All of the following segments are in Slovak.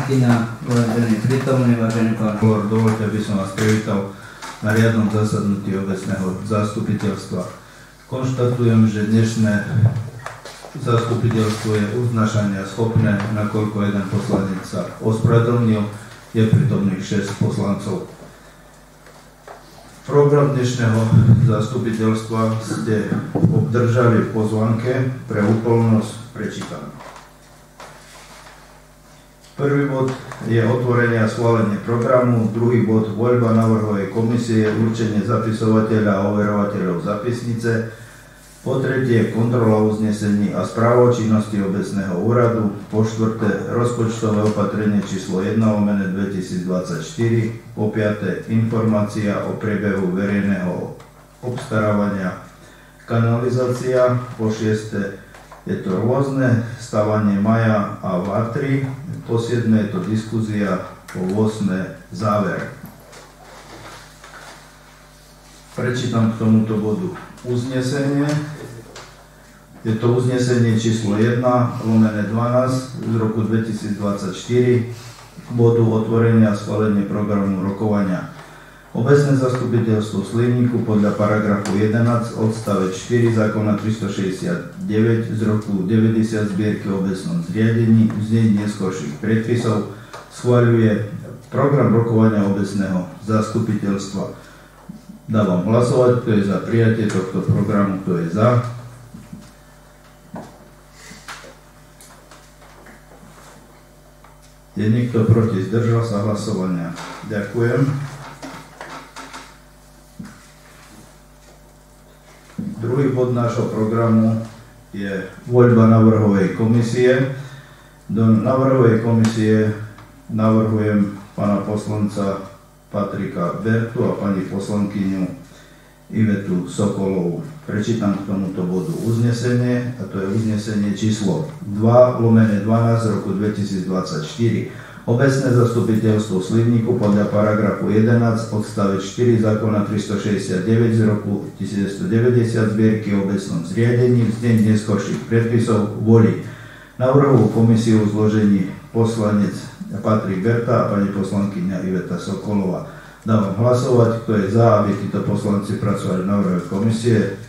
Vážený prítomný, vážený pán Kolor, dovoľte, aby som vás privítal na riadnom zasadnutí obecného zastupiteľstva. Konštatujem, že dnešné zastupiteľstvo je uznášania schopné, nakoľko jeden poslanec sa ospravedlnil, je prítomných 6 poslancov. Program dnešného zastupiteľstva ste obdržali v pozvánke, pre úplnosť prečítam. Prvý bod je otvorenie a schválenie programu, druhý bod voľba návrhovej komisie, určenie zapisovateľa a overovateľov zapisnice, po tretie kontrola uznesení a správa o činnosti obecného úradu, po štvrté rozpočtové opatrenie číslo 1/2024, po piaté informácia o priebehu verejného obstarávania kanalizácia, po šiesté je to rôzne, stavanie maja a vatry, po 7 je to diskuzia, po 8 záver. Prečítam k tomuto bodu uznesenie. Je to uznesenie číslo 1/12 z roku 2024 k bodu otvorenia a schválenie programu rokovania. Obecné zastupiteľstvo Slivníku podľa paragrafu 11 odstavec 4 zákona 369 z roku 90 zbierky o obecnom zriadení v znení neskorších predpisov schvaľuje program rokovania obecného zastupiteľstva. Dávam hlasovať, kto je za prijatie tohto programu, kto je za. Je niekto proti? Zdržal sa hlasovania. Ďakujem. Druhý bod nášho programu je voľba návrhovej komisie. Do návrhovej komisie navrhujem pána poslanca Patrika Bertu a pani poslankyňu Ivetu Sokolovú. Prečítam k tomuto bodu uznesenie, a to je uznesenie číslo 2/12 z roku 2024. Obecné zastupiteľstvo Slivníku podľa paragrafu 11 odstavec 4 zákona 369 z roku 1990 zbierky o obecnom zriadení v znení neskorších predpisov volí návrhovú komisiu v zložení poslanec Patrik Berta a pani poslankyňa Iveta Sokolová. Dávam hlasovať, kto je za, aby títo poslanci pracovali v návrhovej komisie.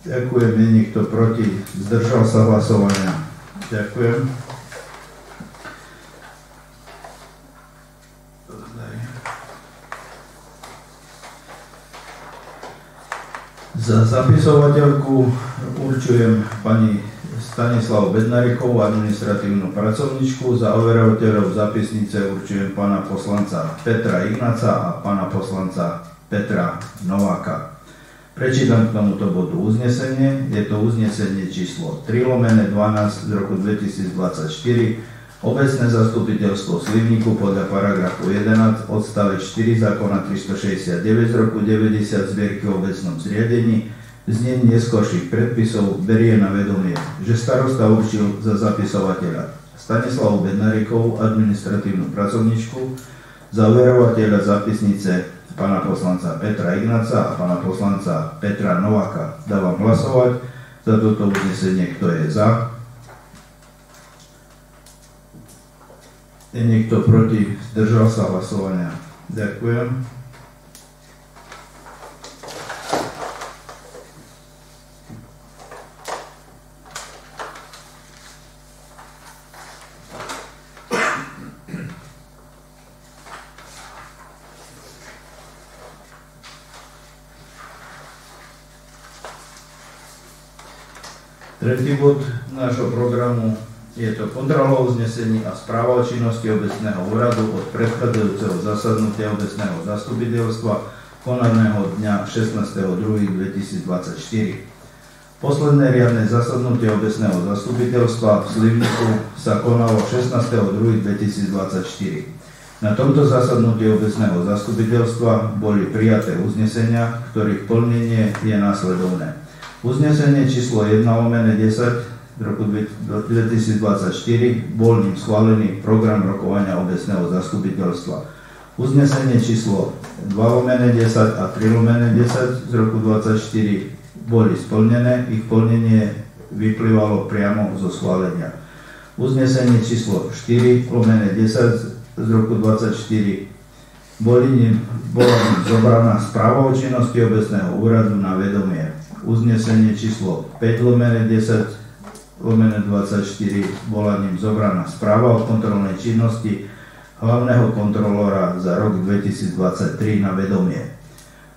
Ďakujem, je nikto proti, zdržal sa hlasovania. Ďakujem. Za zapisovateľku určujem pani Stanislavu Bednárikovú, administratívnu pracovničku, za overovateľov zapisnice určujem pána poslanca Petra Ignáca a pána poslanca Petra Nováka. Prečítam k tomuto bodu uznesenie. Je to uznesenie číslo 3/12 z roku 2024. Obecné zastupiteľstvo Slivníku podľa paragrafu 11 odstavec 4 zákona 369 z roku 90 zbierky o obecnom zriadení v znení neskorších predpisov berie na vedomie, že starosta určil za zapisovateľa Stanislavu Bednárikovú, administratívnu pracovničku, za overovateľa zapisnice pána poslanca Petra Ignáca a pána poslanca Petra Nováka. Dávam hlasovať za toto uznesenie, kto je za. Je niekto proti? Zdržal sa hlasovania. Ďakujem. Tretí bod nášho programu je to kontrola uznesení a správa o činnosti obecného úradu od predchádzajúceho zasadnutia obecného zastupiteľstva konaného dňa 16.2.2024. Posledné riadne zasadnutie obecného zastupiteľstva v Slivníku sa konalo 16.2.2024. Na tomto zasadnutí obecného zastupiteľstva boli prijaté uznesenia, ktorých plnenie je následovné. Uznesenie číslo 1/10 z roku 2024 bol ním schválený program rokovania obecného zastupiteľstva. Uznesenie číslo 2/10 a 3/10 z roku 2024 boli splnené, ich plnenie vyplývalo priamo zo schválenia. Uznesenie číslo 4/10 z roku 24 bola ním zobraná správa o činnosti obecného úradu na vedomie. Uznesenie číslo 5/10/24 bola ním zobraná správa o kontrolnej činnosti hlavného kontrolóra za rok 2023 na vedomie.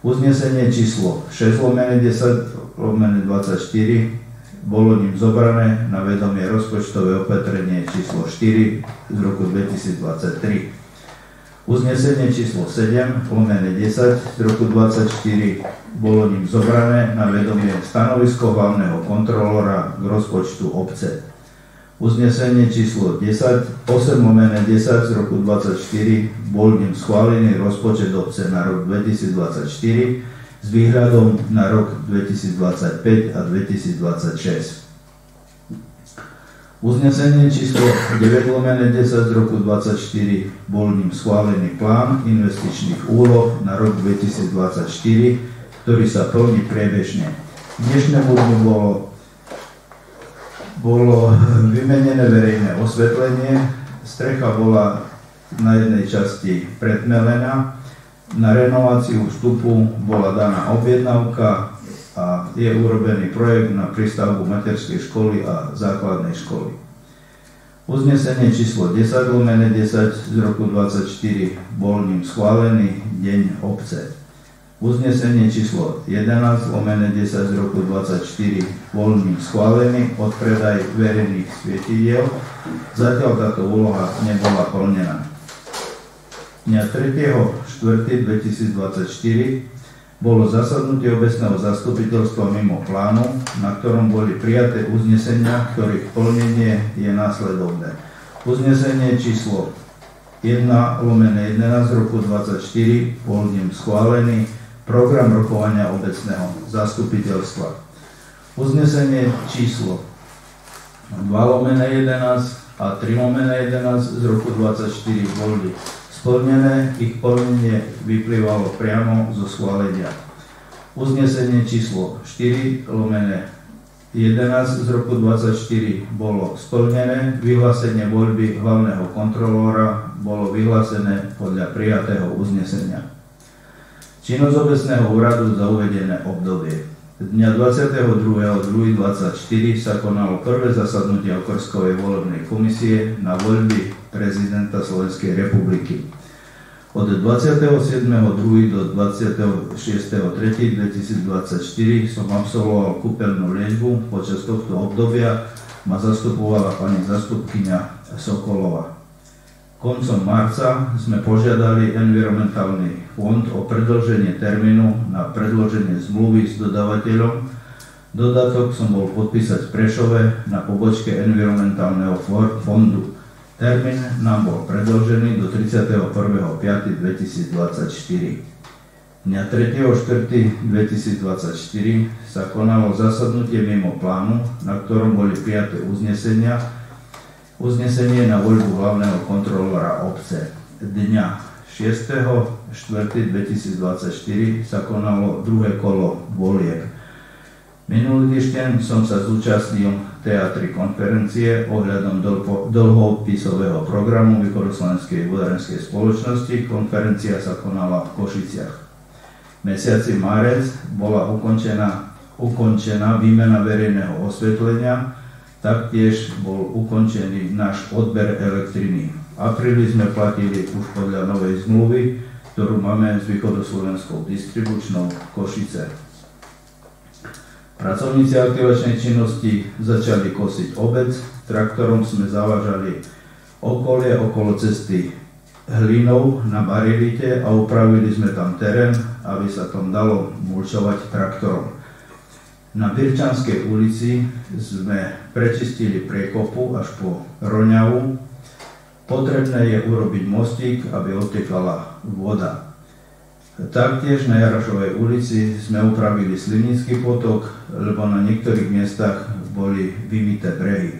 Uznesenie číslo 6/10/24 bolo ním zobrané na vedomie rozpočtové opatrenie číslo 4 z roku 2023. Uznesenie číslo 7/10 z roku 2024 bolo ním zobrané na vedomie stanovisko hlavného kontrolóra k rozpočtu obce. Uznesenie číslo 8/10 z roku 2024 bol ním schválený rozpočet obce na rok 2024 s výhľadom na rok 2025 a 2026. Uznesenie číslo 9/10 z roku 2024 bol ním schválený plán investičných úloh na rok 2024, ktorý sa plní priebežne. Dnešnému dňu bolo vymenené verejné osvetlenie, strecha bola na jednej časti predmelená, na renováciu vstupu bola daná objednávka a je urobený projekt na prístavbu materskej školy a základnej školy. Uznesenie číslo 10/10 z roku 2024 bol ním schválený Deň obce. Uznesenie číslo 11/10 z roku 2024 bol ním schválený odpredaj verejných svietidiel. Zatiaľ táto úloha nebola plnená. Dňa 3.4.2024 bolo zasadnutie obecného zastupiteľstva mimo plánu, na ktorom boli prijaté uznesenia, ktorých plnenie je následovné. Uznesenie číslo 1/11 z roku 2024 bol ním schválený program rokovania obecného zastupiteľstva. Uznesenie číslo 2/11 a 3/11 z roku 2024 boli splnené, ich plnenie vyplývalo priamo zo schválenia. Uznesenie číslo 4/11 z roku 2024 bolo splnené, vyhlásenie voľby hlavného kontrolóra bolo vyhlásené podľa prijatého uznesenia. Činnosť obecného úradu za uvedené obdobie. Dňa 22.2.2024 sa konalo prvé zasadnutie okrskovej volebnej komisie na voľby prezidenta Slovenskej republiky. Od 27.2. do 26.3.2024 som absolvoval kúpeľnú liečbu. Počas tohto obdobia ma zastupovala pani zástupkyňa Sokolova. Koncom marca sme požiadali environmentálny fond o predĺženie termínu na predĺženie zmluvy s dodávateľom. Dodatok som bol podpísať v Prešove na pobočke environmentálneho fondu. Termín nám bol predĺžený do 31.5.2024. Dňa 3.4.2024 sa konalo zasadnutie mimo plánu, na ktorom boli prijaté uznesenia. Uznesenie na voľbu hlavného kontrolóra obce. Dňa 6.4.2024 sa konalo druhé kolo volieb. Minulý týždeň som sa zúčastnil teatri konferencie ohľadom dlhopisového programu Východoslovenskej vodárenskej spoločnosti. Konferencia sa konala v Košiciach. V mesiaci marec bola ukončená výmena verejného osvetlenia. Taktiež bol ukončený náš odber elektriny. V apríli sme platili už podľa novej zmluvy, ktorú máme s Východoslovenskou distribučnou Košice. Pracovníci aktivačnej činnosti začali kosiť obec. Traktorom sme zavážali okolie okolo cesty hlinou na barilite a upravili sme tam terén, aby sa tam dalo mulčovať traktorom. Na Birčanskej ulici sme prečistili priekopu až po Roňavu. Potrebné je urobiť mostík, aby odtekala voda. Taktiež na Jarašovej ulici sme upravili Slivnický potok, lebo na niektorých miestach boli vymyté brehy.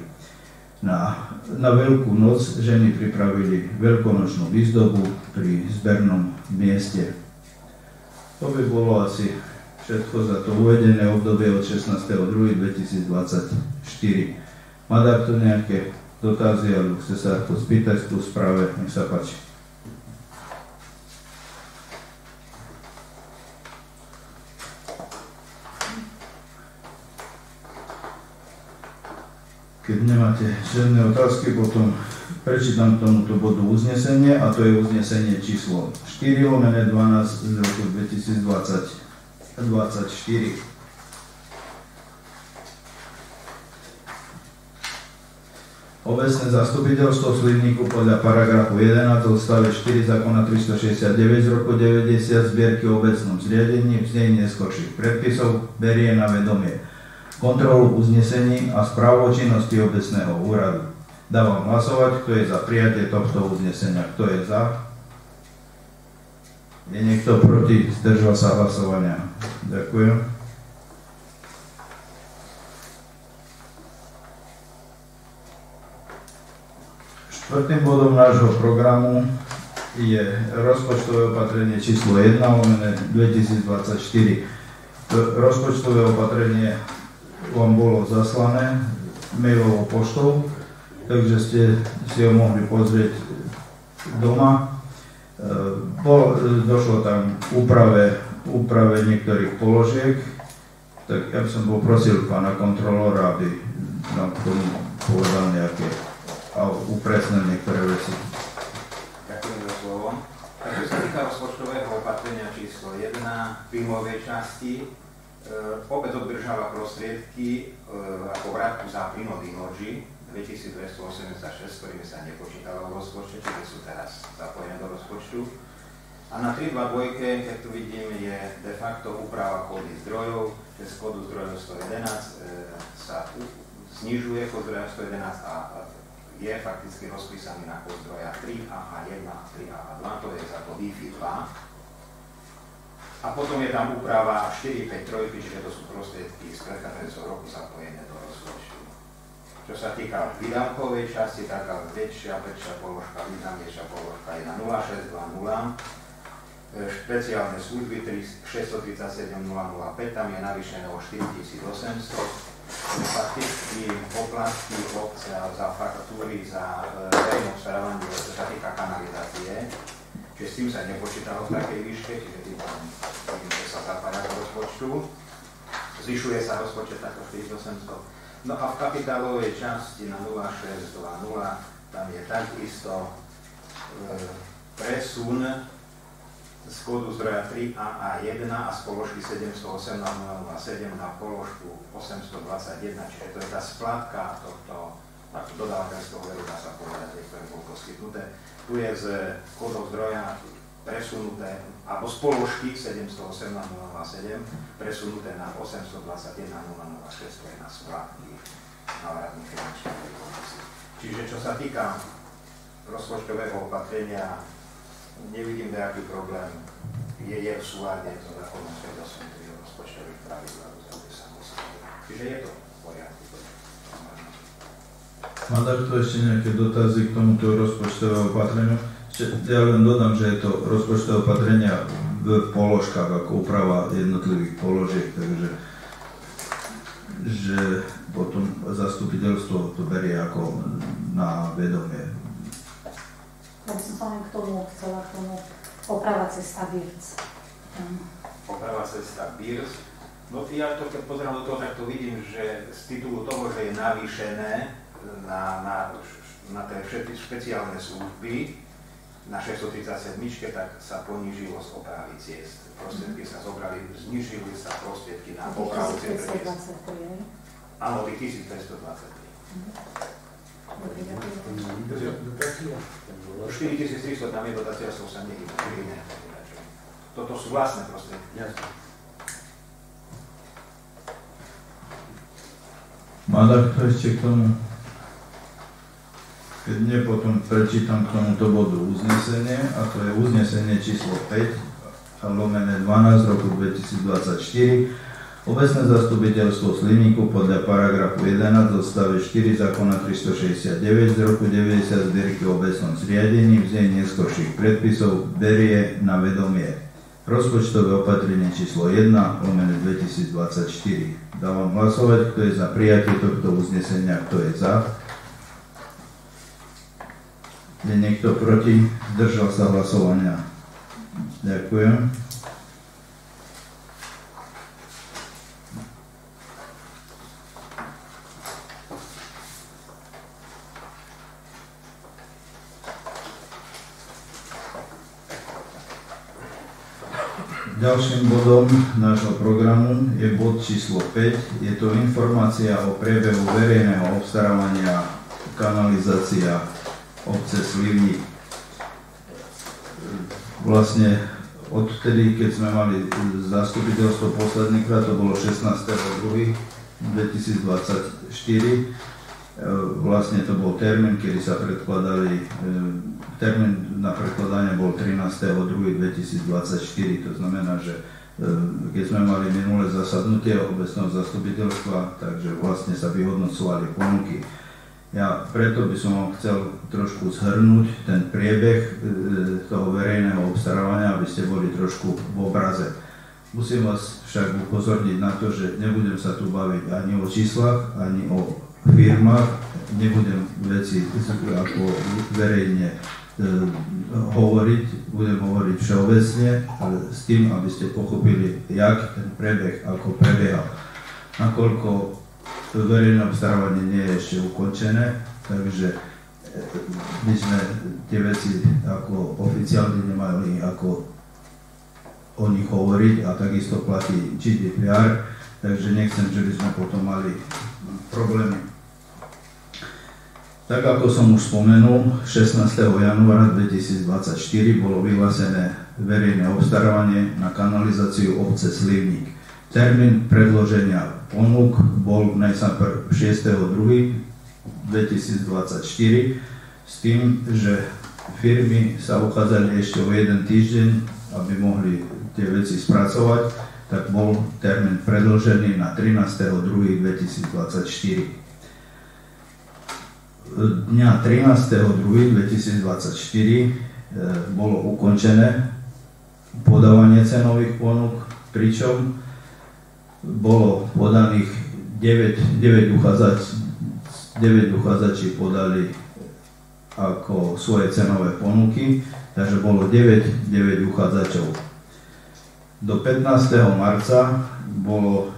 Na Veľkú noc ženy pripravili veľkonočnú výzdobu pri zbernom mieste. To by bolo asi všetko za to uvedené obdobie od 16.2.2024. Má takto nejaké dotazy, alebo chce sa to spýtať tu v správe, nech sa páči. Keď nemáte žiadne otázky, potom prečítam tomuto bodu uznesenie, a to je uznesenie číslo 4/12 z roku 2024. Obecné zastupiteľstvo v Slivníku podľa paragrafu 11 odstave 4 zákona 369 z roku 90 zbierky o obecnom zriadení v znení neskorších predpisov berie na vedomie kontrolu uznesení a správu o činnosti obecného úradu. Dávam hlasovať, kto je za prijatie tohto uznesenia. Kto je za? Je niekto proti? Zdržal sa hlasovania. Ďakujem. Štvrtým bodom nášho programu je rozpočtové opatrenie číslo 1/2024. Rozpočtové opatrenie vám bolo zaslané mailovou poštou, takže ste si ho mohli pozrieť doma. Došlo tam k úprave niektorých položiek, tak ja by som poprosil pána kontrolóra, aby nám k tomu povedal nejaké a upresnil niektoré veci. Ďakujem za slovo. Takže sa týka rozpočtového opatrenia číslo 1 príjmovej časti, obec obdržala prostriedky ako vratku za plyn od Innogy 2286, ktorými sa nepočítalo v rozpočte, čiže sú teraz zapojené do rozpočtu. A na 322, keď tu vidíme, je de facto úprava kódy zdrojov, že z kódu zdrojov 111 sa znižuje kód zdroja 111 a je fakticky rozpísaný na kód zdroja 3AA1 a 3AA2, to je za to Wi-Fi 2. A potom je tam úprava 453, čiže to sú prostriedky z predchádzajúceho roku zapojené do rozpočtu. Čo sa týka výdavkovej časti, taká väčšia položka, významnejšia položka je na 0620. Špeciálne služby 637 005, tam je navýšené o 4800. Fakticky poplatky obce za faktúry za verejné obstarávanie, čo sa týka kanalizácie, čiže s tým sa nepočítalo v takej výške, čiže tým že sa zapája do rozpočtu. Zvyšuje sa rozpočet takto 4800. No a v kapitálovej časti na 0620 tam je takisto presun z kódu zdroja 3AA1 a z položky 708 na 007 na položku 821, čiže to je tá splátka tohto dodávateľského veru, dá sa povedať, ktoré bolo poskytnuté. Tu je z kódov zdroja presunuté, alebo z položky 708 na 007 presunuté na 821 na 006, to je na splátky návratných finančných výkonnosti. Čiže čo sa týka rozpočtového opatrenia, nevidím nejaký problém, je v súlade so zákonom 583 o rozpočtových pravidlách, sa musí. Čiže je to v poriadku. Má takto ešte nejaké dotazy k tomuto rozpočtovému opatreniu? Ja len dodám, že je to rozpočtové opatrenia v položkách, ako úprava jednotlivých položiek, takže že potom zastupiteľstvo to berie ako na vedomie. Ja by som sa len chcela k tomu oprava cesta Birc. Oprava cesta Birc. No ja to, keď pozerám do toho, tak to vidím, že z titulu toho, že je navýšené na tie špeciálne služby, na 637, tak sa ponížilo z opravy ciest. Prostriedky sa zobrali, znižili sa prostriedky na opravu ciest. 1523. Áno, 1523. 4300 tam je dotácia, sa nehýba. Toto sú vlastné prostriedky. Má to ešte k tomu? Keď nie, potom prečítam k tomuto bodu uznesenie, a to je uznesenie číslo 5/12 roku 2024. Obecné zastupiteľstvo Slivníku podľa paragrafu 11 odstave 4 zákona 369 z roku 90 zbierky o obecnom zriadení v znení neskorších predpisov berie na vedomie rozpočtové opatrenie číslo 1/2024. Dávam hlasovať, kto je za prijatie tohto uznesenia, kto je za. Je niekto proti? Zdržal sa hlasovania. Ďakujem. Ďalším bodom nášho programu je bod číslo 5. Je to informácia o priebehu verejného obstarávania kanalizácia obce Slivník. Vlastne odtedy, keď sme mali zastupiteľstvo poslednýkrát, to bolo 16.2.2024, vlastne to bol termín, kedy sa predkladali, termín na predkladanie bol 13.2.2024, to znamená, že keď sme mali minulé zasadnutie obecného zastupiteľstva, takže vlastne sa vyhodnocovali ponuky. Ja preto by som vám chcel trošku zhrnúť ten priebeh toho verejného obstarávania, aby ste boli trošku v obraze. Musím vás však upozorniť na to, že nebudem sa tu baviť ani o číslach, ani o firmách, nebudem veci ako verejne hovoriť, budem hovoriť všeobecne, ale s tým, aby ste pochopili, jak ten priebeh, ako prebiehal. Nakoľko verejné obstarávanie nie je ešte ukončené, takže my sme tie veci ako oficiálne nemali ako o nich hovoriť a takisto platí GDPR, takže nechcem, že by sme potom mali problémy. Tak ako som už spomenul, 16. januára 2024 bolo vyhlásené verejné obstarávanie na kanalizáciu obce Slivník. Termín predloženia ponúk bol najskôr 6.2.2024 s tým, že firmy sa uchádzali ešte o jeden týždeň, aby mohli tie veci spracovať, tak bol termín predložený na 13.2.2024. Dňa 13.2.2024 bolo ukončené podávanie cenových ponúk, pričom bolo podaných 9 uchádzači podali ako svoje cenové ponuky, takže bolo 9 uchádzačov. Do 15. marca bolo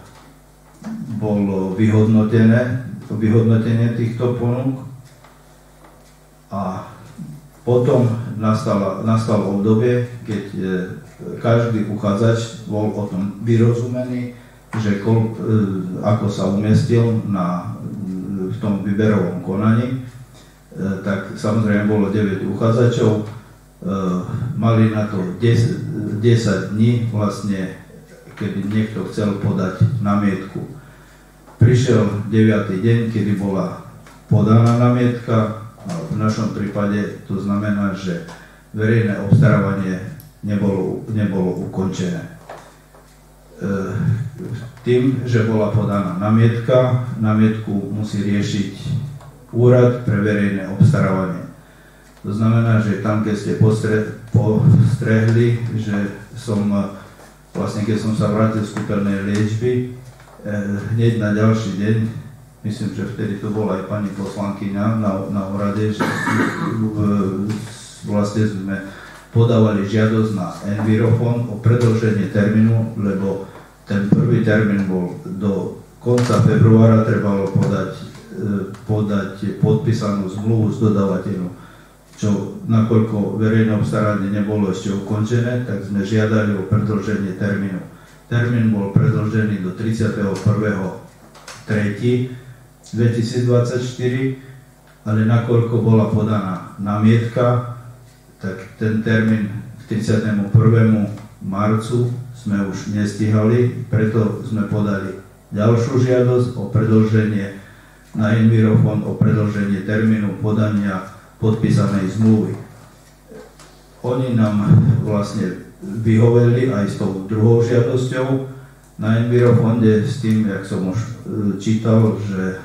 vyhodnotenie týchto ponúk a potom nastalo obdobie, keď každý uchádzač bol o tom vyrozumený, že ako sa umiestnil v tom výberovom konaní, tak samozrejme bolo 9 uchádzačov, mali na to 10 dní vlastne, kedy niekto chcel podať námietku. Prišiel 9. deň, kedy bola podaná námietka a v našom prípade to znamená, že verejné obstarávanie nebolo ukončené. Tým, že bola podaná námietku musí riešiť úrad pre verejné obstarávanie. To znamená, že tam, keď ste postrehli, že vlastne keď som sa vrátil z kúpeľnej liečby, hneď na ďalší deň, myslím, že vtedy to bola aj pani poslankyňa na úrade, že vlastne sme podávali žiadosť na Envirofond o predĺženie termínu, lebo ten prvý termín bol do konca februára, trebalo podať podpísanú zmluvu s dodávateľom, čo nakoľko verejné obstarávanie nebolo ešte ukončené, tak sme žiadali o predĺženie termínu. Termín bol predĺžený do 31.3.2024, ale nakoľko bola podaná námietka, tak ten termín k 31. marcu sme už nestihali, preto sme podali ďalšiu žiadosť o predĺženie na Envirofond, o predĺženie termínu podania podpísanej zmluvy. Oni nám vlastne vyhoveli aj s tou druhou žiadosťou na Envirofonde s tým, jak som už čítal, že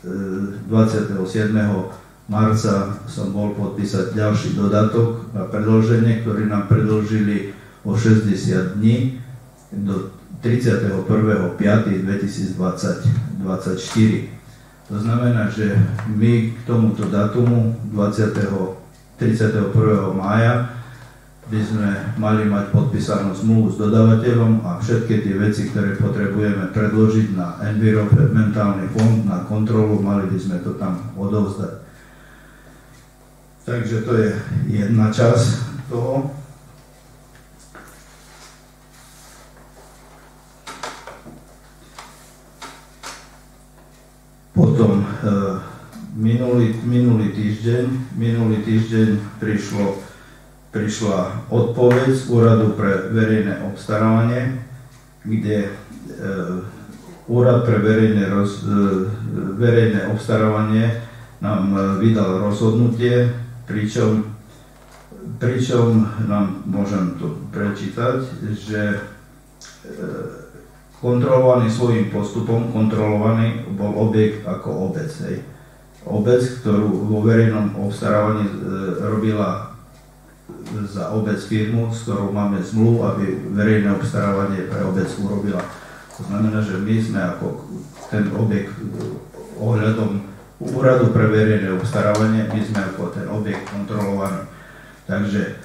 27. marca som bol podpísať ďalší dodatok na predĺženie, ktorý nám predĺžili o 60 dní do 31.5.2024. To znamená, že my k tomuto datumu 27. 31. mája by sme mali mať podpísanú zmluvu s dodávateľom a všetky tie veci, ktoré potrebujeme predložiť na environmentálny fond, na kontrolu, mali by sme to tam odovzdať. Takže to je jedna časť toho. Potom minulý týždeň prišla odpoveď z Úradu pre verejné obstarávanie, kde Úrad pre verejné obstarávanie nám vydal rozhodnutie, pričom nám, môžem to prečítať, že kontrolovaný svojím postupom, kontrolovaný bol objekt ako obec. Obec, ktorú vo verejnom obstarávaní robila za obec firmu, s ktorou máme zmluvu, aby verejné obstarávanie pre obec urobila. To znamená, že my sme ako ten objekt ohľadom Úradu pre verejné obstarávanie, my sme ako ten objekt kontrolovaní. Takže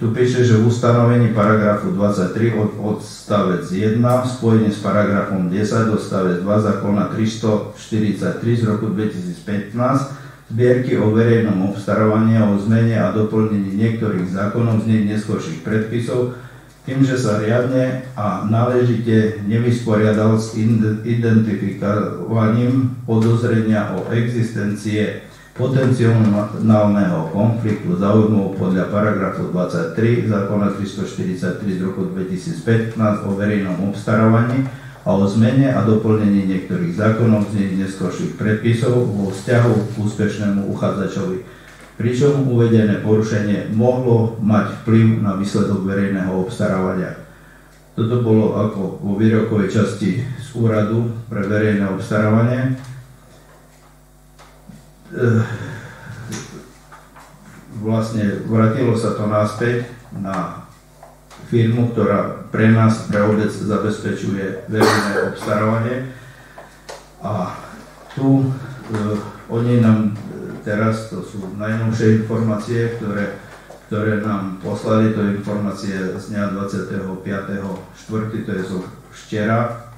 tu píše, že v ustanovení paragrafu 23 odstavec 1 v spojení s paragrafom 10 odstavec 2 zákona 343 z roku 2015 zbierky o verejnom obstarávaní a o zmene a doplnení niektorých zákonov z nej neskorších predpisov, tým, že sa riadne a náležite nevysporiadal s identifikovaním podozrenia o existencie potenciálneho konfliktu záujmov podľa paragrafu 23 zákona 343 z roku 2015 o verejnom obstarávaní a o zmene a doplnení niektorých zákonov z nej neskorších predpisov vo vzťahu k úspešnému uchádzačovi. Pričom uvedené porušenie mohlo mať vplyv na výsledok verejného obstarávania. Toto bolo ako vo výrokovej časti z Úradu pre verejné obstarávanie. Vlastne vrátilo sa to naspäť na firmu, ktorá pre nás, pre obec zabezpečuje verejné obstarávanie. A tu oni nám teraz, to sú najnovšie informácie, ktoré nám poslali, to je informácie z dňa 25.4., to je zo včera,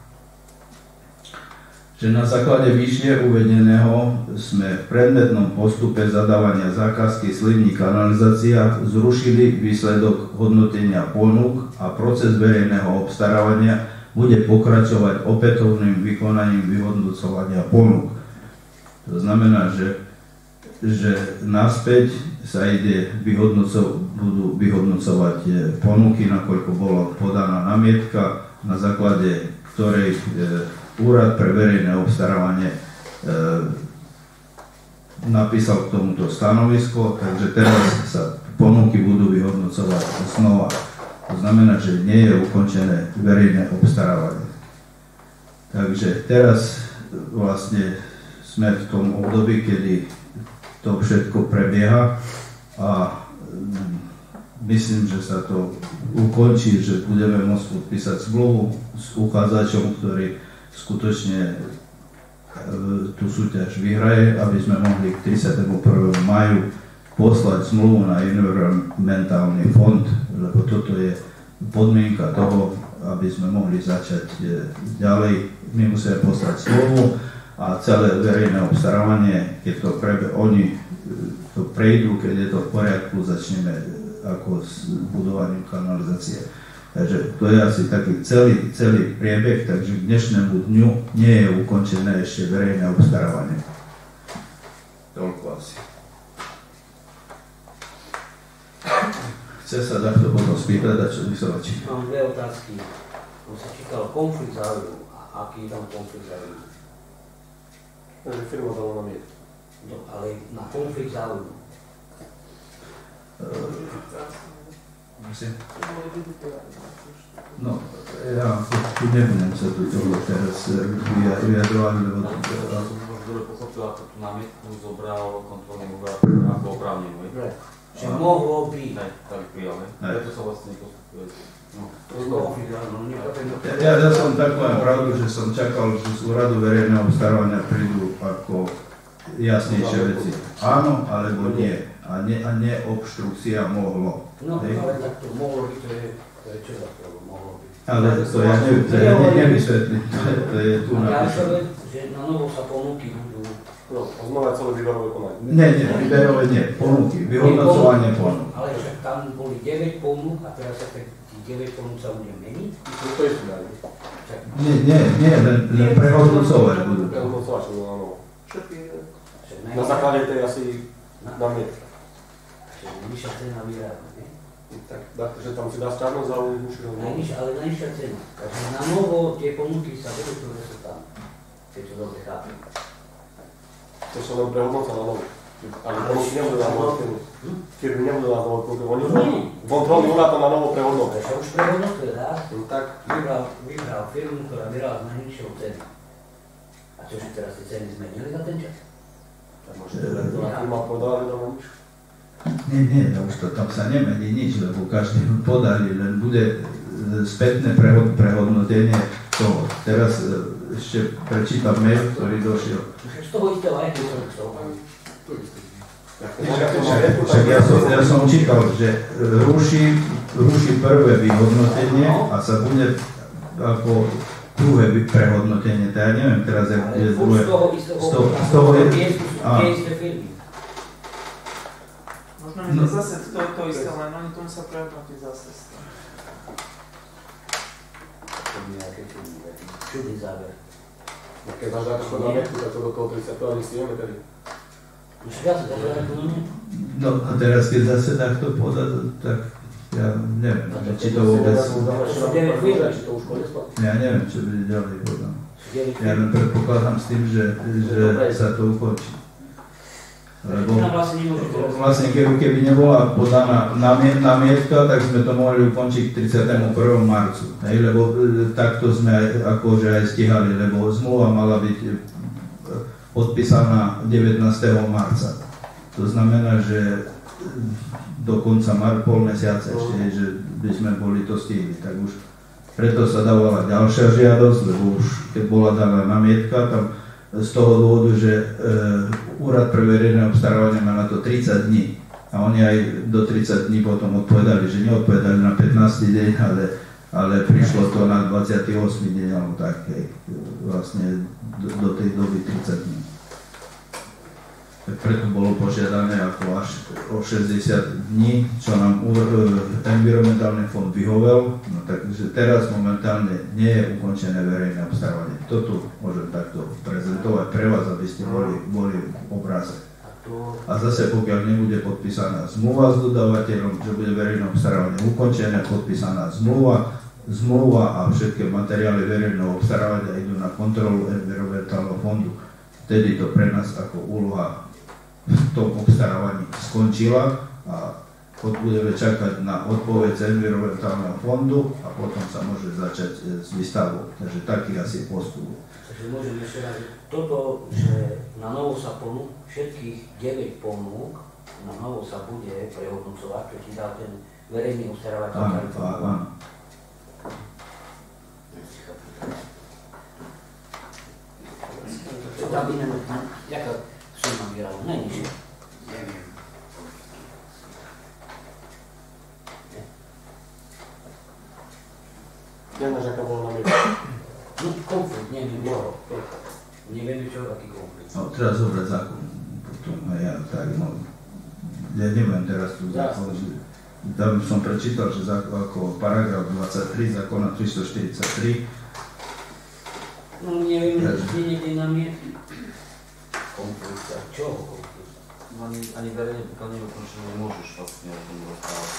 že na základe vyššie uvedeného sme v predmetnom postupe zadávania zákazky slivní kanalizácia zrušili výsledok hodnotenia ponúk a proces verejného obstarávania bude pokračovať opätovným vykonaním vyhodnocovania ponúk. To znamená, že naspäť sa budú vyhodnocovať ponuky, nakoľko bola podaná námietka, na základe ktorej Úrad pre verejné obstarávanie napísal k tomuto stanovisko, takže teraz sa ponuky budú vyhodnocovať znova. To znamená, že nie je ukončené verejné obstarávanie. Takže teraz vlastne sme v tom období, kedy to všetko prebieha a myslím, že sa to ukončí, že budeme môcť podpísať zmluvu s uchádzačom, ktorý skutočne tú súťaž vyhraje, aby sme mohli k 31. maju poslať zmluvu na environmentálny fond, lebo toto je podmienka toho, aby sme mohli začať ďalej. My musíme poslať zmluvu a celé verejné obstarávanie, keď to oni to prejdú, keď je to v poriadku, začneme ako s budovaním kanalizácie. Takže to je asi taký celý priebeh, takže k dnešnému dňu nie je ukončené ešte verejné obstarávanie. Toľko asi. Chce sa takto potom spýtať, a čo by sa vačí? Mám dve otázky. On sa čítal konflikt záujmu. A aký je tam konflikt záujmu? Takže firma dala na miet. No, ale na konflikt záujmu. No, ja tu nebudem sa tu toho teraz vyjadrovať, lebo to... Dobre pochopila, tú námietku zobral kontrolný úrad ako oprávnenú. Že mohlo byť. Tak prijal, preto sa vlastne postupuje. Ja som tak poviem pravdu, že som čakal, že z Úradu verejného obstarávania prídu ako jasnejšie veci. Áno, alebo nie. a nie obštrukcia mohlo. No, ale tak to mohlo byť, to je čo za to mohlo byť. Ale to ja nevysvetlím, to je tu napísané. Že na novo sa ponuky budú... No, a znova celé výberové konanie. Nie, výberové nie, ponuky, vyhodnocovanie ponúk. Ale však tam boli 9 ponúk a teraz sa tých 9 ponúk sa bude meniť? To je finálne. Nie, len prehodnocovať budú. Prehodnocovať, čo bolo na novo. Na základe tej asi námietka. Najnižšia cena výrába, nie? Tak, že tam si dá správnosť za únižšiu. Ale najnižšia cena. Takže na novo tie ponuky sa budú, ktoré sú tam. Keď to dobre chápem. To sa len prehodnocá na novo. Ale ponuky nebudú na novo cenu. Firmy nebudú na novo ponuky. Oni kontrolný úrad to na novo prehodnocá. Takže už prehodnocuje raz, Tak. vybral firmu, ktorá vyrába s najnižšou cenu. A čože teraz tie ceny zmenili za ten čas? Tak možno to firma podala, že tam nič. Nie, už to tam sa nemení nič, lebo každý podali, len bude spätné prehodnotenie toho. Teraz ešte prečítam mail, ktorý došiel. Z toho istého aj z toho. Však ja som čítal, že ruší prvé vyhodnotenie a sa bude ako druhé prehodnotenie. Ja neviem teraz, jak bude druhé. Z toho je... Tie isté firmy. Možno je to zase to isté, len oni tomu sa prehodnotí zase. To je nejaké čudný záver. Keď dáš takto námietku, tak to do toho 30. ani si vieme tedy. Už viac to prehodnotí? No a teraz, keď zase takto podá, tak ja neviem, či to vôbec... Ja neviem, čo bude ďalej podám. Ja len predpokladám s tým, že sa to ukončí. Lebo vlastne keby nebola podaná námietka, tak sme to mohli ukončiť k 31. marcu. Lebo takto sme akože aj stihali, lebo zmluva mala byť podpísaná 19. marca. To znamená, že do konca pol mesiaca ešte, že by sme boli to stihli. Tak už preto sa dávala ďalšia žiadosť, lebo už keď bola daná námietka, tam z toho dôvodu, že Úrad pre verejné obstarávanie má na to 30 dní. A oni aj do 30 dní potom odpovedali, že neodpovedali na 15. deň, ale prišlo to na 28. deň, alebo tak, vlastne do tej doby 30 dní. Tak preto bolo požiadané ako až o 60 dní, čo nám environmentálny fond vyhovel. No takže teraz momentálne nie je ukončené verejné obstarávanie. Toto môžem takto prezentovať pre vás, aby ste boli v obraze. A zase pokiaľ nebude podpísaná zmluva s dodávateľom, že bude verejné obstarávanie ukončené, podpísaná zmluva a všetky materiály verejného obstarávania idú na kontrolu environmentálneho fondu. Vtedy to pre nás ako úloha v tom obstarávaní skončila a budeme čakať na odpoveď z environmentálneho fondu a potom sa môže začať s výstavou. Takže taký asi postup. Takže môžem ešte raz, toto, že na novo sa všetkých 9 ponúk, na novo sa bude prehodnocovať, čo ti dá ten verejný obstarávateľ. Áno. Čo tam iné, jaká suma vyrala? Najnižšia. Neviem. Nemáš, aká bola námietka. No, konflikt, neviem. Neviem, čo, aký konflikt. No, treba zobrať zákon. Potom ja tak, ja neviem teraz tu zákon. Tam som prečítal, že ako paragraf 23 zákona 343. No, neviem, či niekde námietky. Konflikt, a čoho konflikt? Ani verejne, pokiaľ nie je ukončené, nemôžeš vlastne o tom rozprávať.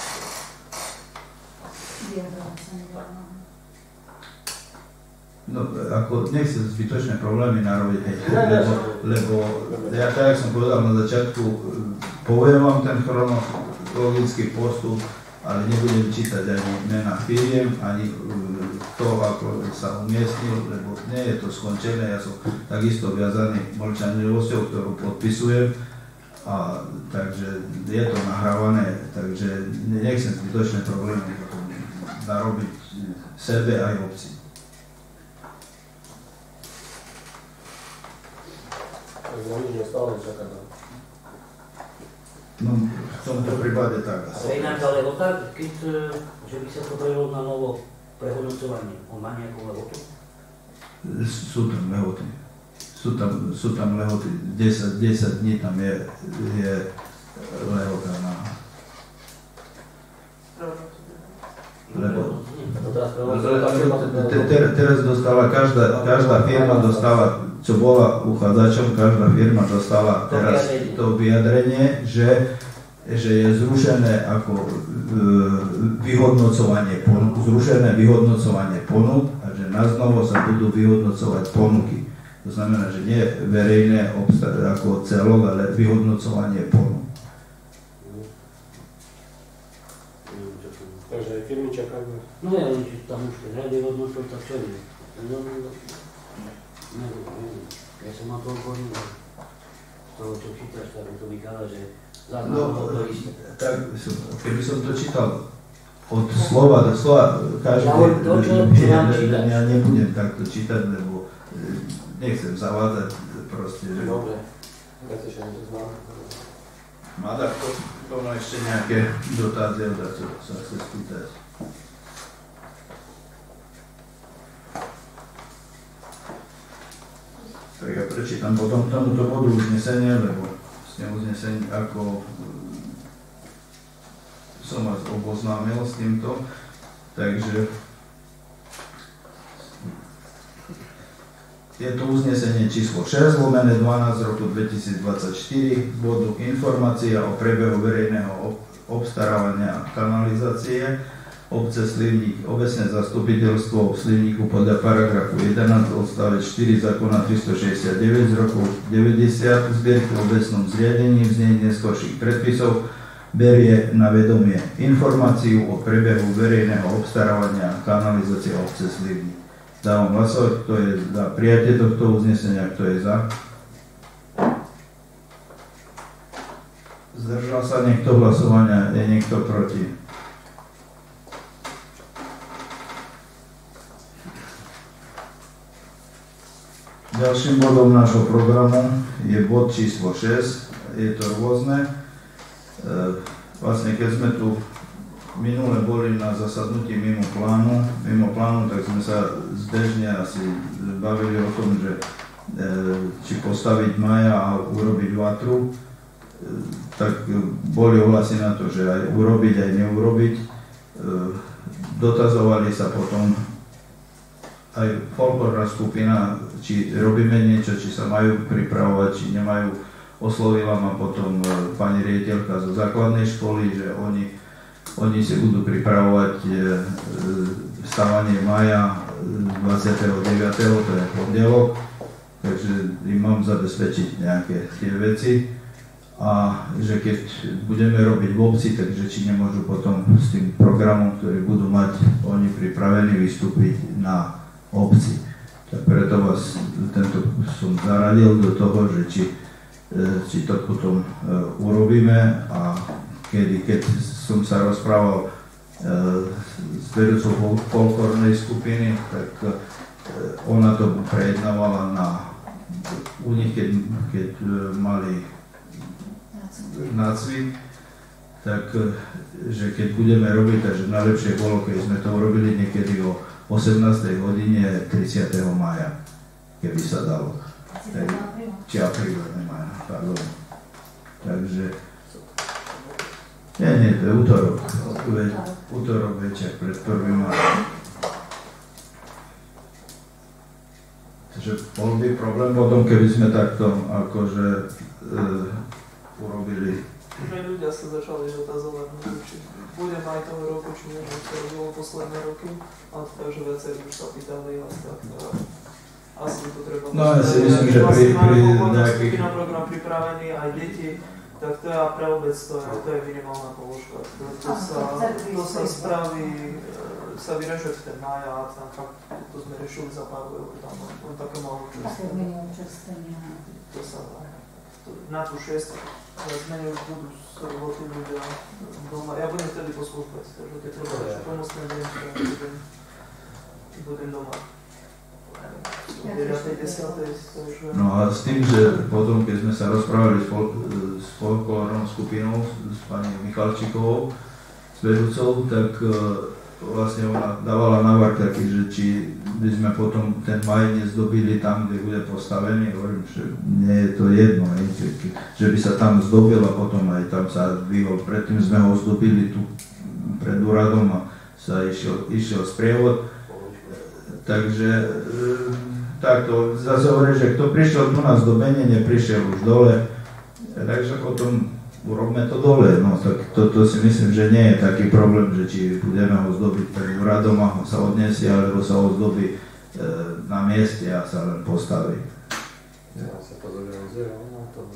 No, ako nechcem zbytočné problémy narobiť, lebo ja tak, jak som povedal na začiatku, poviem vám ten chronologický postup, ale nebudem čítať ani mena firiem, ani to, ako sa umiestnil, lebo nie je to skončené, ja som takisto viazaný mlčanlivosťou, ktorú podpisujem, a takže je to nahrávané, takže nechcem zbytočné problémy narobiť sebe aj obci. Takže na nič nestále čaká. No, v tomto prípade tak. A inak ale otázka, že by sa to prelo na novo prehodnocovanie, on má nejakú lehotu? Sú tam lehoty. Sú tam lehoty. 10 dní tam je lehota na... Teraz dostáva každá firma dostáva, čo bola uchádzačom, každá firma dostáva teraz to vyjadrenie, že je zrušené ako vyhodnocovanie ponúk a že naznovo sa budú vyhodnocovať ponuky. To znamená, že nie verejné ako celok, ale vyhodnocovanie ponúk. Takže aj firmy čakajú. No ja len, či tam už keď hľadí hodnotu, tak čo nie? Neviem. Ja som na to odborný, z toho, čo čítaš, tak to vykáva, že záznam to isté. Tak, keby som to čítal od slova do slova, každý, ja nebudem takto čítať, lebo nechcem zavádzať proste, že... Dobre, ja to ešte neznám. Má takto ešte nejaké dotázy, čo sa chce spýtať. Tak ja prečítam potom tomuto bodu uznesenie, lebo s tým uznesením, ako som vás oboznámil s týmto, takže je to uznesenie číslo 6/12 roku 2024, bodu informácia o priebehu verejného obstarávania kanalizácie obce Slivník. Obecné zastupiteľstvo v Slivníku podľa paragrafu 11 odstavec 4 zákona 369 z roku 90 zbierky v obecnom zriadení v znení neskorších predpisov berie na vedomie informáciu o priebehu verejného obstarávania kanalizácie obce Slivník. Dávam hlasovať, kto je za prijatie tohto uznesenia, kto je za. Zdržal sa niekto hlasovania, je niekto proti. Ďalším bodom nášho programu je bod číslo 6, je to rôzne. Vlastne keď sme tu minule boli na zasadnutí mimo plánu, tak sme sa zbežne asi bavili o tom, že či postaviť maja a urobiť vatru, tak boli ohlasy na to, že aj urobiť, aj neurobiť. Dotazovali sa potom aj folklórna skupina, či robíme niečo, či sa majú pripravovať, či nemajú. Oslovila ma potom pani riaditeľka zo základnej školy, že oni si budú pripravovať stavanie maja 29. to je pondelok, takže im mám zabezpečiť nejaké tie veci a že keď budeme robiť v obci, takže či nemôžu potom s tým programom, ktorý budú mať oni pripravení, vystúpiť na obci. Tak preto vás tento som zaradil do toho, že či to potom urobíme a keď som sa rozprával s vedúcou folklórnej skupiny, tak ona to prejednávala u nich, keď mali nácvik, tak že keď budeme robiť, takže najlepšie bolo, keď sme to urobili niekedy o 18. hodine 30. mája, keby sa dalo. Či apríla, nemája, pardon. Takže nie, to je útorok večer pred 1. májom. Takže bol by problém potom, keby sme takto akože urobili. Že ľudia sa začali dotazovať, či bude aj toho roku, či neviem, čo robilo posledné roky, ale takže viacej už sa pýtali a tak. Asi to treba... No ja si myslím, že pri nejakých... na program pripravený, aj deti, tak to je a pre obec to je minimálna položka. To sa spraví, sa vyrežuje v ten mája a tam fakt, to sme riešili za pár rokov, tam len také malo čestenie. Také minimum čestenie. To sa dá. Na tú 6, zmene už budú soboty ľudia doma. Ja budem vtedy po službe, takže keď treba ešte pomocné deň, budem doma. No a s tým, že potom, keď sme sa rozprávali s s folklórnou skupinou, s pani Michalčíkovou, s vedúcou, tak vlastne ona dávala návrh taký, že či by sme potom ten maj nezdobili tam, kde bude postavený. Hovorím, že nie je to jedno, že by sa tam zdobil a potom aj tam sa vyhol. Predtým sme ho zdobili tu pred úradom a sa išiel sprievod. Takže takto, zase hovorím, že kto prišiel tu na zdobenie, neprišiel už dole. Takže potom urobme to dole, no tak toto si myslím, že nie je taký problém, že či budeme ho zdobiť pred úradom a sa odniesie, alebo sa ho zdobí na mieste a sa len postaví. Ja sa to zorganizuje, no to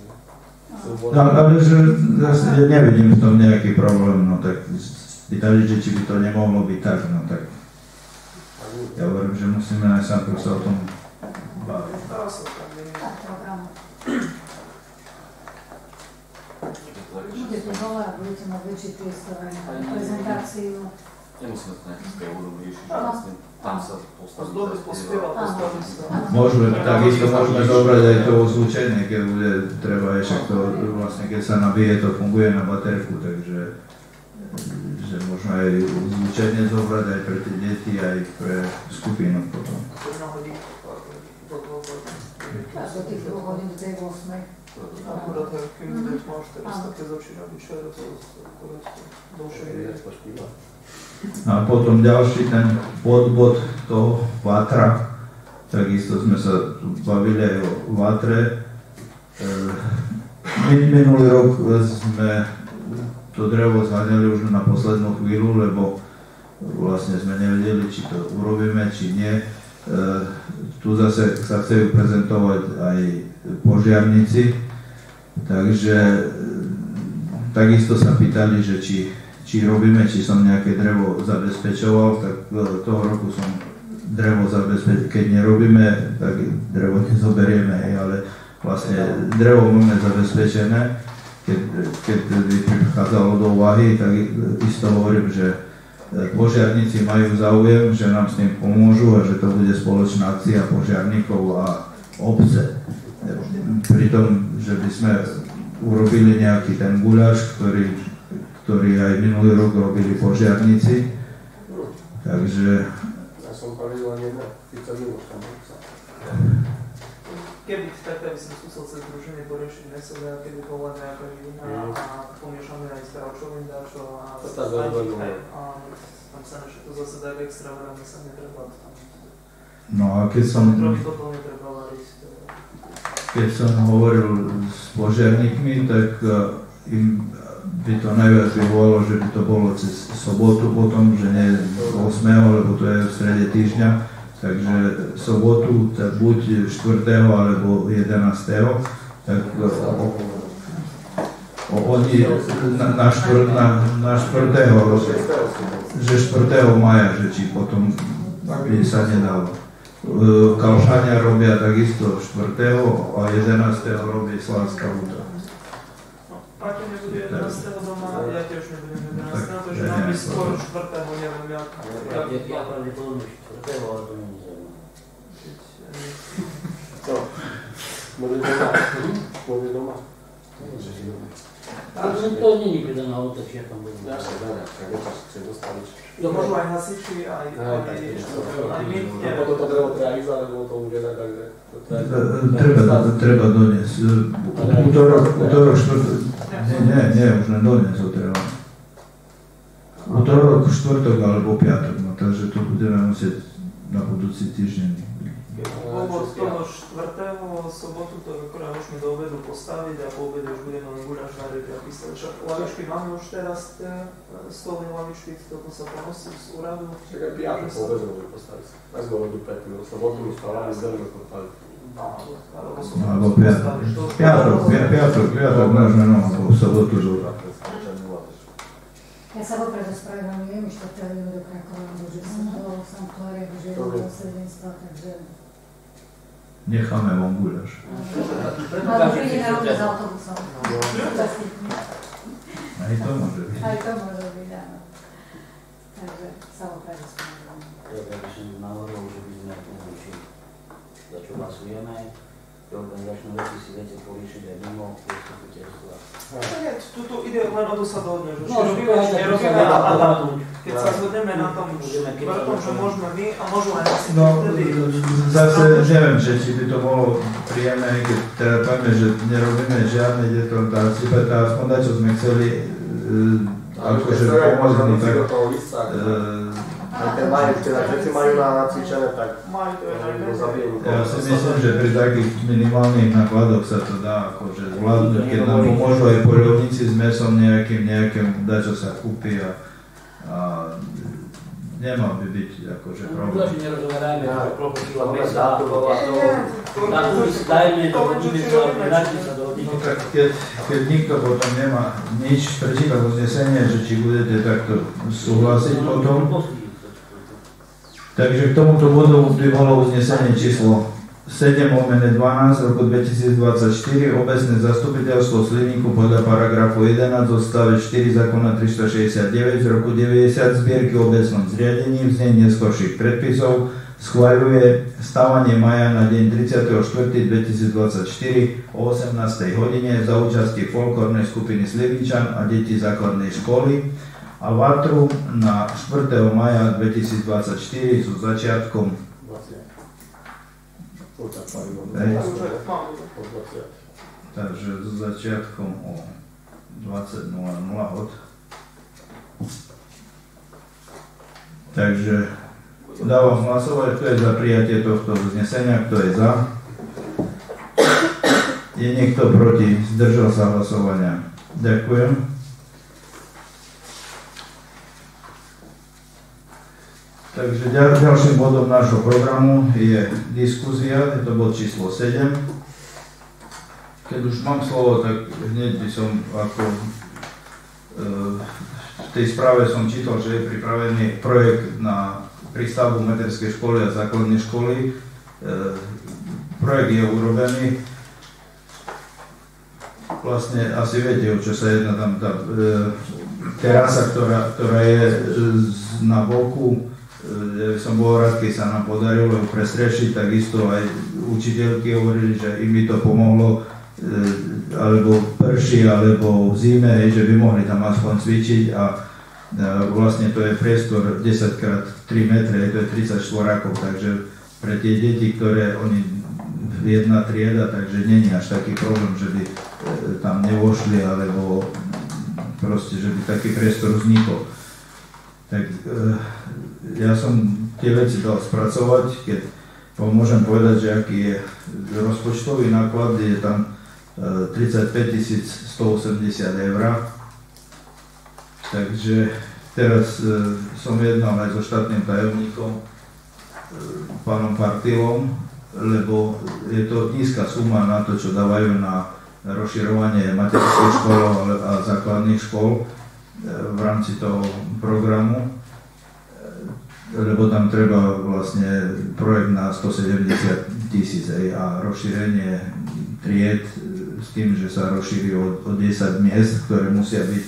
No, ale že zase nevidím v tom nejaký problém, no tak spýtali, že či by to nemohlo byť tak, no tak ja hovorím, že musíme aj sám sa o tom baviť. Bude to dole a budete mať väčší priestor aj na prezentáciu. Nemusíme to nejaký sprievodom riešiť, že vlastne tam sa postaví sa. Môžeme, takisto môžeme zobrať aj to ozvučenie, keď bude treba ešte to, vlastne keď sa nabije, to funguje na baterku, takže že možno aj ozvučenie zobrať aj pre tie deti, aj pre skupinu potom. Do tých 2 hodín, do tej 8. Akurát keď máš teraz také začína večer, to dlhšie je. A potom ďalší ten podbod toho vátra, takisto sme sa bavili aj o vátre. Minulý rok sme to drevo zháňali už na poslednú chvíľu, lebo vlastne sme nevedeli, či to urobíme, či nie. Tu zase sa chcú prezentovať aj požiarníci, takže takisto sa pýtali, že či robíme, či som nejaké drevo zabezpečoval, tak toho roku som drevo zabezpečil. Keď nerobíme, tak drevo nezoberieme, ale vlastne drevo máme zabezpečené. Keď by prichádzalo do úvahy, tak isto hovorím, že požiarníci majú záujem, že nám s tým pomôžu a že to bude spoločná akcia požiarníkov a obce. Pri tom, že by sme urobili nejaký ten guľaš, ktorý aj minulý rok robili požiarníci. Takže... Ja som pravidla jedna, Keby tak, aby som skúsil cez druženie poriešiť nesebe, keby bola nejaká iná a pomiešané aj s Traučovým dáčom a tam sa nešte to zase tak extra veľa, mi sa netreba tam. No a keď som hovoril s požiarníkmi, tak im by to najviac vyvolalo, že by to bolo cez sobotu potom, že nie 8. lebo to je v strede týždňa. Takže sobotu, tak buď 4. alebo 11. tak oni na 4. že 4. maja, že či potom by sa nedalo. Kalšania robia takisto 4. a 11. robí Slánska Huta. Ak to nebude 11. doma, ja tiež nebudem 11. takže nám by skôr 4. neviem jak. Ja pravdepodobne 4. ale to nie je. Co? Môžeš doma? Môžeš doma? To nie je pridaná auta, či ja tam budem. Ja sa dá, ak chceš dostaviť. To môžu aj hasiči, aj my. Potom to drevo treba ísť, alebo to už je tak, takže... Treba doniesť. Útorok, nie, už len doniesť ho treba. Útorok, štvrtok alebo piatok, no takže to budeme musieť na budúci týždeň. Lebo z toho 4. sobotu to akorát môžeme do obedu postaviť a po obede už budeme len guľaš variť a písať. Lavičky máme už teraz, stolné lavičky, toto sa ponosí z úradu. Tak aj piatok po obedu môžeme postaviť. Aj sme robiť predtým, sobotu už spávali, zdelíme podpaliť. Alebo piatok môžeme, no, alebo v sobotu žúra. Ja sa vopred ospravedlňujem, už to ideme do Krakova, že som do sanktuária, že idem do sredenstva, takže... Necháme von guľaš. Ale príde na rovne s autobusom. Aj to môže byť. Aj to môže byť, áno. Takže sa vopred ospravedlňujem. Ja by som navrhol, že by sme tu za čo hlasujeme, tie organizačné veci si viete poriešiť aj mimo zastupiteľstva. Nie, tu ide len o to sa dohodne, že No, robíme, či nerobíme a keď sa zhodneme na tom, že môžeme my a môžu aj nasi. No, zase neviem, že či by to bolo príjemné, keď teda povieme, že nerobíme žiadne detontácie, preto aspoň dať, čo sme chceli, akože pomôcť, no tak... Ten majú, teda všetci majú nacvičené, tak zabijú. Ja si myslím, že pri takých minimálnych nákladoch sa to dá akože zvládnuť, keď nám pomôžu aj poľovníci s mesom nejakým dať, čo sa kúpi a nemal by byť akože problém. Už nerozoberajme, koľko kilo mesa, na to dajme, dohodíme sa, vrátim sa do hodiny. No tak keď nikto potom nemá nič prečítať uznesenie, že či budete takto súhlasiť potom, takže k tomuto bodu by bolo uznesenie číslo 7/12 roku 2024 obecné zastupiteľstvo Sliníku podľa paragrafu 11 odstave 4 zákona 369 z roku 90 zbierky o obecnom zriadení v znení neskorších predpisov schvaľuje stávanie maja na deň 30.4.2024 o 18. hodine za účasti folklórnej skupiny Slivničan a detí základnej školy a vatru na 4. maja 2024 so začiatkom takže so začiatkom o 20.00 od. Takže dávam hlasovať, kto je za prijatie tohto uznesenia, kto je za. Je niekto proti? Zdržal sa hlasovania. Ďakujem. Takže ďalším bodom nášho programu je diskusia, je to bod číslo 7. Keď už mám slovo, tak hneď by som ako v tej správe som čítal, že je pripravený projekt na prístavbu materskej školy a základnej školy. Projekt je urobený. Vlastne asi viete, o čo sa jedná, tam tá terasa, ktorá je na boku. Ja som bol rád, keď sa nám podarilo ju prestrešiť, takisto aj učiteľky hovorili, že im by to pomohlo, alebo prší, alebo v zime, že by mohli tam aspoň cvičiť a vlastne to je priestor 10x3 metre, to je 30 štvorákov, takže pre tie deti, ktoré oni jedna trieda, takže není až taký problém, že by tam nevošli, alebo proste, že by taký priestor vznikol. Tak ja som tie veci dal spracovať, keď môžem povedať, že aký je rozpočtový náklad, je tam 35 180 eur. Takže teraz som jednal aj so štátnym tajomníkom, pánom Partilom, lebo je to nízka suma na to, čo dávajú na rozširovanie materských škôl a základných škôl v rámci toho programu, lebo tam treba vlastne projekt na 170 000 a rozšírenie tried s tým, že sa rozšíri o 10 miest, ktoré musia byť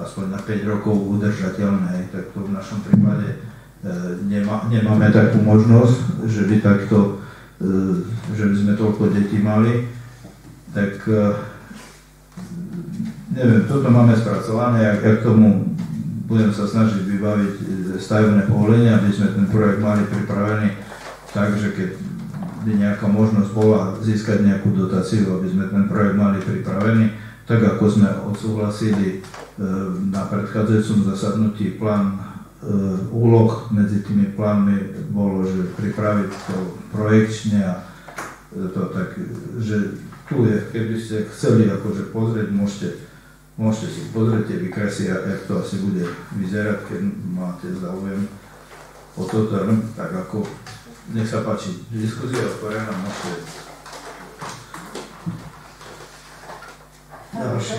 aspoň na 5 rokov udržateľné, tak to v našom prípade nemáme takú možnosť, že by takto, že by sme toľko detí mali, tak neviem, toto máme spracované, ak tomu budem sa snažiť vybaviť stavebné povolenie, aby sme ten projekt mali pripravený tak, že keď by nejaká možnosť bola získať nejakú dotáciu, aby sme ten projekt mali pripravený, tak ako sme odsúhlasili na predchádzajúcom zasadnutí plán úloh, medzi tými plánmi bolo, že pripraviť to projekčne a to tak, že tu je, keby ste chceli akože pozrieť, môžete si pozrieť tie vykresy, jak to asi bude vyzerať, keď máte záujem o toto, tak ako, nech sa páči, diskusia je otvorená, môžete.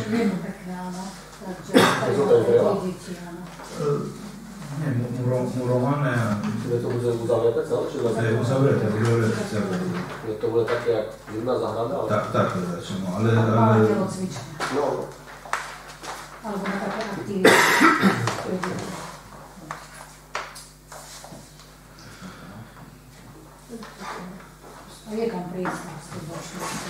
Jedno pekné, áno, takže deti, áno. Nie, murované a... Je to bude uzavreté celé, či to je uzavreté celé. Je to bude také, jak zimná záhrada? Tak to začnemo, ale... Malé telocvične. No. Alebo na také aktivity. A je tam priestor, 124.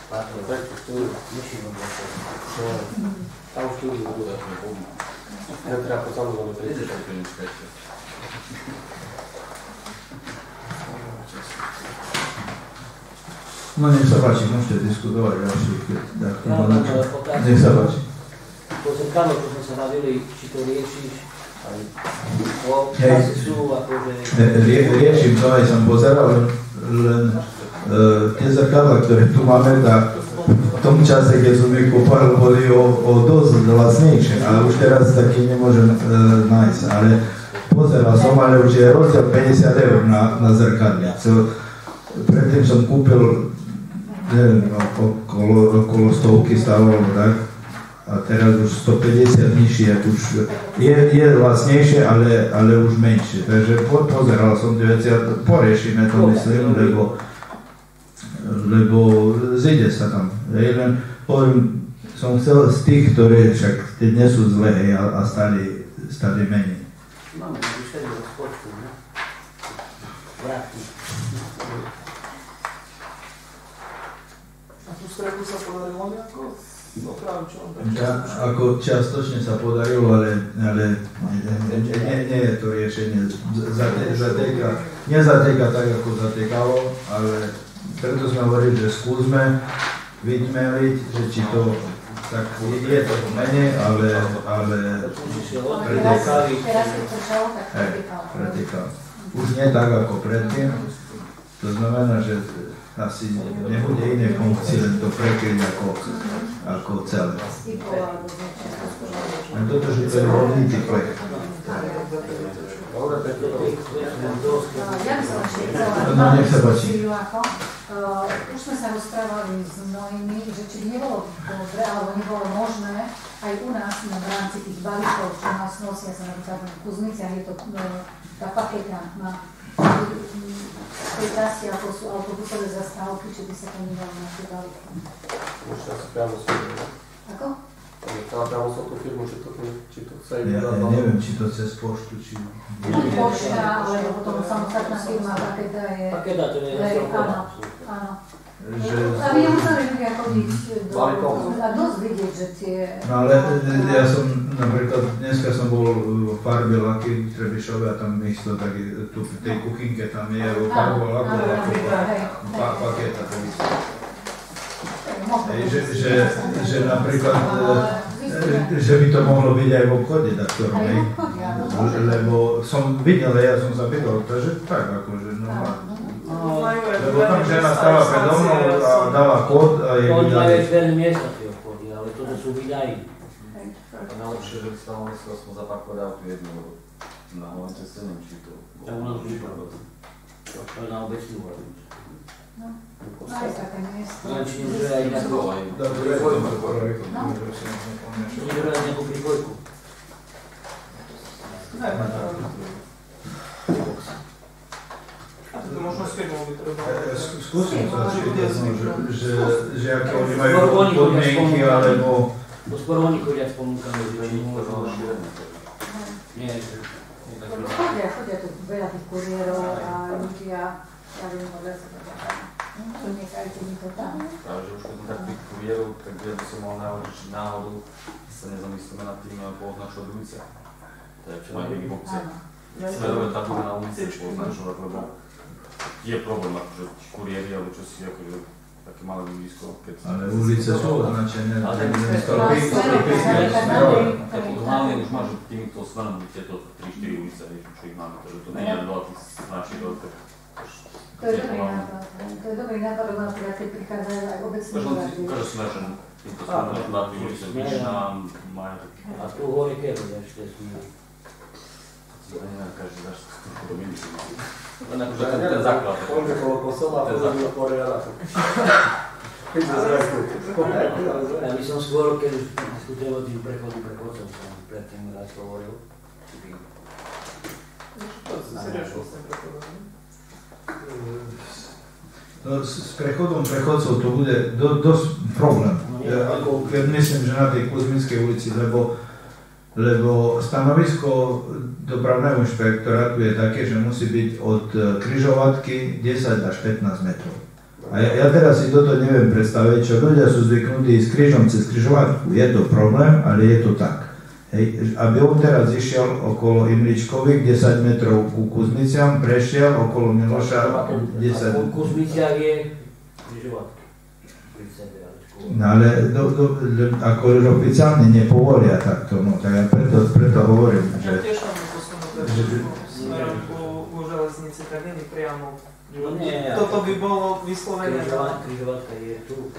Patro, musím vám Tam štúdiu bude. Ja teda po celom dobe. Ideš aj klinička ešte. No nech sa páči, môžete diskutovať ďalšie. Nech sa páči. Po zrkadlo, čo sme sa bavili, či to riešiš, aj časy sú akože... Riešim to, aj som pozeral, len tie zrkadla, ktoré tu máme, tak v tom čase, keď som ich kúpal, boli o dosť lacnejšie, ale už teraz taký nemôžem nájsť, ale pozeral som, ale už je rozdiel 50 eur na zrkadle. Predtým som kúpil, neviem, okolo 100 stávalo, tak? A teraz už 150 nižšie, už je lacnejšie, ale už menšie. Takže pozeral som tie veci a poriešime to, myslím, lebo zíde sa tam. Len hovorím, som chcel z tých, ktoré však tie nie sú zlé a stali menej. Máme vyššie rozpočtu, ne? Vráti. A tú strechu sa podarilo nejako? Ako čiastočne sa podarilo, ale nie je to riešenie. Nezateká tak, ako zatekalo, ale preto sme hovorili, že skúsme vytmeliť, že či to tak je to menej, ale pretekalo. Už nie tak ako predtým, to znamená, že asi nebude iné funkcie, len to prekryť ako celé. A toto, že to je voľnitý plech. Ja by som ešte chcela, No, nech sa páči. už sme sa rozprávali s mnohými, že či by nebolo dobre, alebo nebolo možné aj u nás v rámci tých balíkov, čo nás nosia sa napríklad v Kuzmiciach, je to tá paketa na tej trasti, ako sú autobusové zastávky, či by sa to nedalo na tie balíky. Môžete asi priamo s firmu. Ako? Chcela priamo s tú firmu, či to chce Ja neviem, či to cez poštu, či... Pošta, alebo potom samostatná firma, paketa je... Paketa, to je áno, áno. A my nemuseli ľudia chodiť a dosť vidieť, že tie... No ale ja som napríklad, dneska som bol v farbe laky v Trebišove a tam miesto také, tu v tej kuchynke tam je farbo laku, paketa. Že napríklad, že by to mohlo byť aj v obchode taktorom, lebo som videl, ja som sa pýtal, takže tak akože normálne. Lebo tam žena stáva predo mnou a dáva kód a je Oni majú vydali. veľmi miesta tie obchody, ale toto sú výdají. Najlepšie, že by sa mohli si aspoň zaparkovať auto jednu, lebo na hlavnom ceste neviem, či to... Ja u nás vypadlo. To je na obecnú hlavnú. Aj také miesta. Či už aj na to. Či už aj nejakú pripojku. A to možno s firmou by treba. Skúsim sa že aké oni majú podmienky, alebo... To skôr oni chodia s ponúkami, že nie, Chodia tu veľa tých kuriérov a ľudia, ja viem, že sa to dáva. To nechajte mi to tam. Práve, že už keď som tak tých kuriérov, tak ja by som mal navržiť, či náhodou sa nezamyslíme nad tým pooznačovať ulice. To je čo majú v obce. Smerové tabule na ulici pooznačovať, lebo je problém, akože kuriéri, alebo čo si akože také malé blízko. Ale ulice sú označené. Ale tak hlavne už máš týmto smerom tieto 3-4 ulice, čo ich máme, takže to nie je veľa tých značiek, ale tak... To je dobrý nápad, lebo napríklad keď prichádzajú aj obecní úrady. Ukáže smer, že týmto smerom na tých ulice Vyšná, Maja, taký... a tu hore kedy ešte sú. To nie je každý dáš trošku do minusy. Len akože ten základ. Poďme kolo kosola a poďme do Koreana. Ja by som skôr, keď diskutujem o tým prechodcom, som predtým raz hovoril. No, s prechodcov to bude dosť problém. Keď myslím, že na tej Kuzminskej ulici, lebo stanovisko dopravného inšpektorátu je také, že musí byť od križovatky 10 až 15 metrov. A ja teraz si toto neviem predstaviť, čo ľudia sú zvyknutí s krížom cez križovatku. Je to problém, ale je to tak. Hej, aby on teraz išiel okolo Imričkovi 10 metrov ku Kuzniciam, prešiel okolo Miloša 10. Kuzmicia je križovatky. No ale ako oficiálne nepovolia takto, no tak ja preto hovorím, že... Ja tiež tam posunúť smerom ku železnici, tak nie priamo. Toto by bolo vyslovene. Križovatka je tu.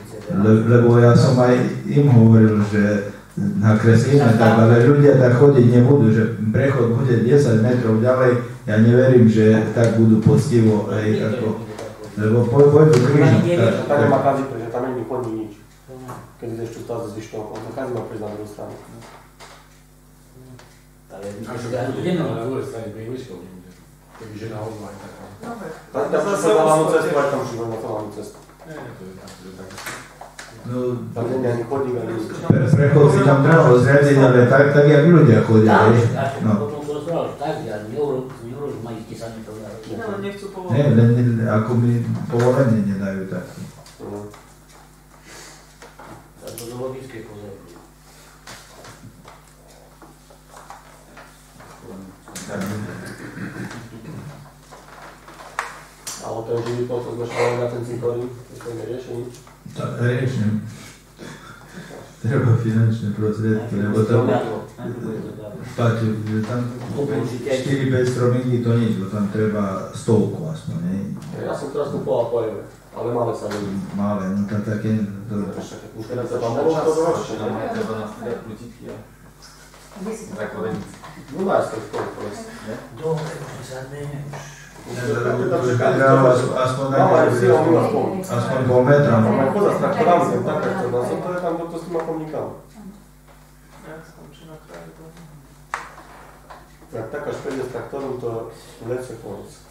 Lebo ja som aj im hovoril, že nakreslíme tak, ale ľudia tak chodiť nebudú, že prechod bude 10 metrov ďalej, ja neverím, že tak budú poctivo, ako, lebo pôjdu krížom. Tak nemá každý, pretože tam není chodí nič. Keď ideš tu stále s vyštou, to každý má prísť na druhú stranu. Ale na druhej strane pri Imričkou nebude. Kebyže nahoru aj taká. Tam sa na hlavnú cestu, aj tam šívajú na to hlavnú cestu. Nie, to je tak. No, tam nie je ani chodík, ani nič. Prechod si tam trebalo zriadiť, ale tak jak ľudia chodia. Potom som rozprával, že tak, ja neurož majú 10 metrov. No, nechcú povoliť. Nie, len ako mi povolenie nedajú takto. To je logické pozornosť. Ale ten živitov, to sme šli na ten cintorín, to nerieši nič. Riešim. Treba finančné prostriedky, lebo tam páči, že tam 4-5 strominky to nič, bo tam treba 100 aspoň, nie? Ja som teraz kupoval po Eve, ale malé sa vedú. Malé, no tam také... Už teraz sa tam bolo to doročne, ne? Treba na plutiky a... Tak vodenici. No máš to školu, povedzme. Dobre, už zadne, aspoň pol metra. Tam aj choda s traktorami, tak traktor, som to je tam to s tým akomníkami. Ja skončí na kraji to. Tak taká špedia s traktorom, to lepšie pomôcť.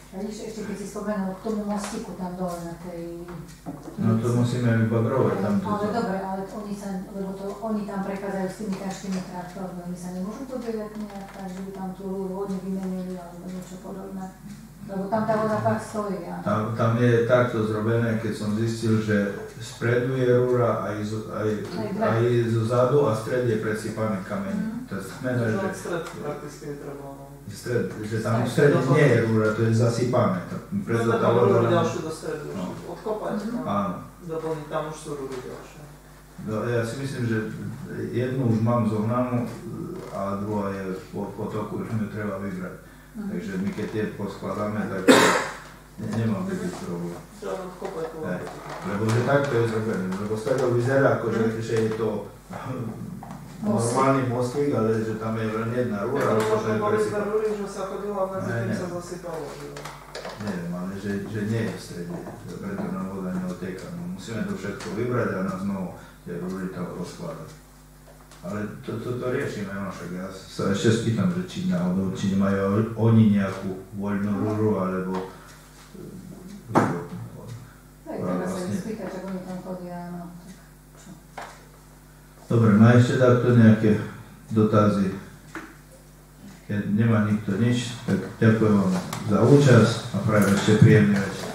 A ešte keď si spomenul k tomu mostiku tam dole na tej... No to musíme vybagrovať tam. Ale dobre, ale oni tam prechádzajú s tými ťažkými traktormi, oni sa nemôžu podeliať nejak tak, že by tam tú vodu vymenili alebo niečo podobné. Lebo tam tá voda fakt stojí. Tam je takto zrobené, keď som zistil, že spredu je rúra aj zo zadu a stred je presypaný kameň. To znamená, že... Stred prakticky treba. Stred, že tam v strede nie je rúra, to je zasypané. Preto tá voda ďalšie do stredu, odkopať. Áno. Doplniť, tam už sú rúry ďalšie. No, ja si myslím, že jednu už mám zohnanú a druhá je po potoku, že mi treba vybrať. Takže my keď tie poskladáme, tak nemám byť problém. Treba odkopať to. Lebo že takto je zrobené, lebo z toho vyzerá ako, že je to normálny mostík, ale že tam je len jedna rúra. Možno boli sme rúry, že sa chodila medzi tým sa zasypalo. Neviem, ale že nie je v strede, preto nám voda neoteká. No, musíme to všetko vybrať a nás znovu tie rúry tam rozkladať. Ale to riešime, no však ja sa ešte spýtam, že či náhodou, či nemajú oni nejakú voľnú rúru, alebo... Treba sa im spýtať, že oni tam chodia, no. Dobre, má ešte takto nejaké dotazy? Keď nemá nikto nič, tak ďakujem vám za účasť a prajem ešte príjemný večer.